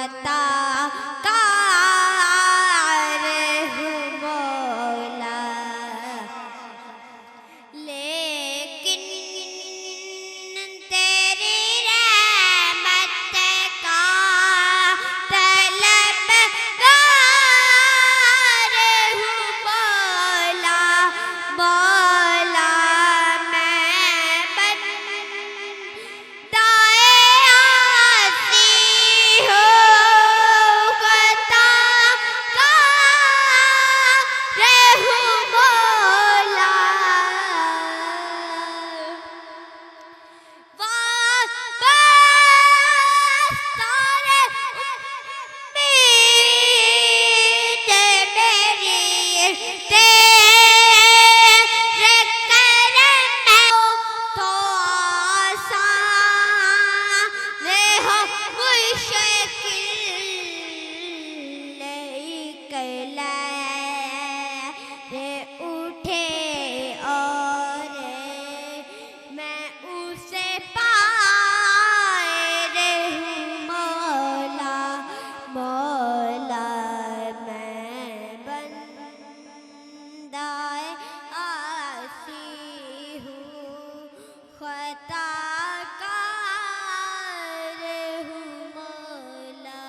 खता कार हूँ मौला, लेकिन तेरी रहमत का तलबगार हूँ मौला। मौला मैं बंदाए आसी हूँ, खता कार हूँ मौला। वास्तारे उम्मीद मेरी तेरे करम तो आसान हो मुश्किल निकले रे उठे और मैं उसे पाए रे हूँ मौला। मौला मैं बंदाए आसी हूँ, खता कार हूँ मौला।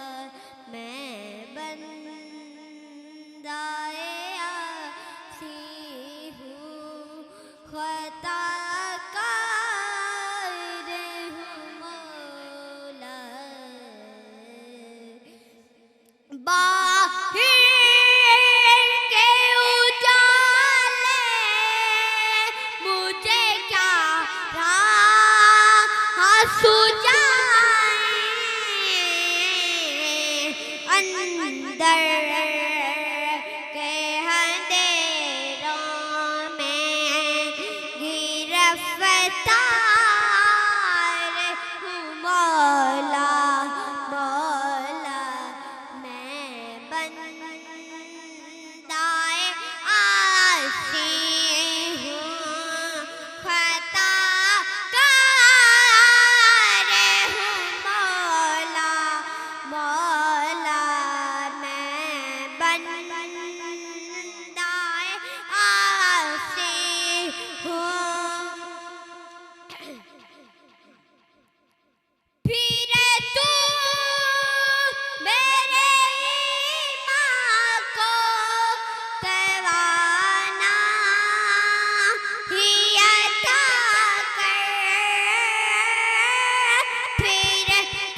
मैं बंदाए आसी हूँ, खता कार हूँ मौला। बाहिर के उजाले मुझे क्या राह सुझाए, अंदर के अंधेरों में गिरफ्तार हूँ मौला। मौला मैं बंदाए आसी हूँ, खता कार हूँ मौला। मौला मैं बंदाए आसी हूँ। फिर तू मेरे ईमान को तवाना ही अता कर, फिर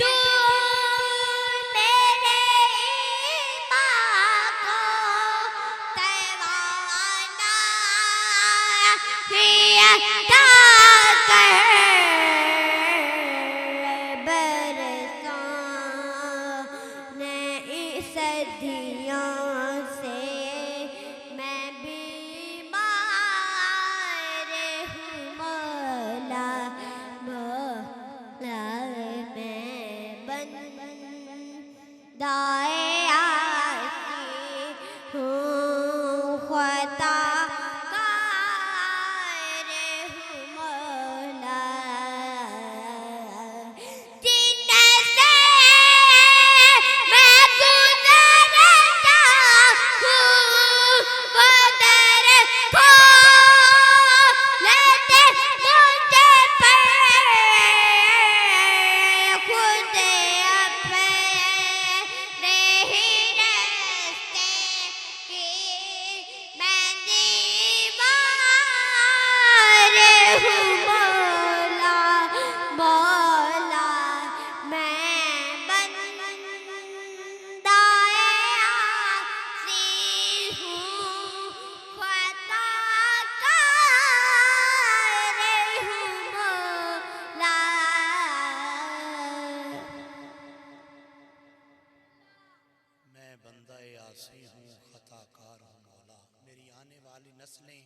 तू मेरे ईमान को तवाना ही अता कर। बरसाने इस सदियों से मैं बीमार हूँ मौला। मौला मैं बंदाए आसी हूँ, खता कार हूँ मौला। जिनसे मैं गुज़रता हूँ वो दर खोल लेते मुझे पर, खुद अपने ही रास्ते की मैं दीवार हूँ मौला। मौला मैं बंदाए आसी हूँ, खता कार हूँ मौला। मैं बंदाए आसी हूँ, खताकार हूँ मौला। मेरी आने वाली नस्लें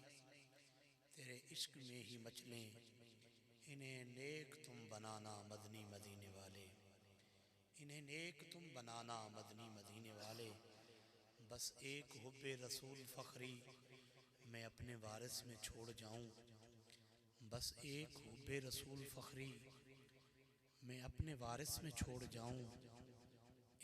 तेरे इश्क में ही मचलें, इन्हें नेक तुम बनाना मदनी मदीने वाले, इन्हें नेक तुम बनाना मदनी मदीने वाले। बस एक हुब्बे रसूल फ़ख्री मैं अपने वारिस में छोड़ जाऊं, बस एक हुब्बे रसूल फ़ख्री मैं अपने वारिस में छोड़ जाऊं।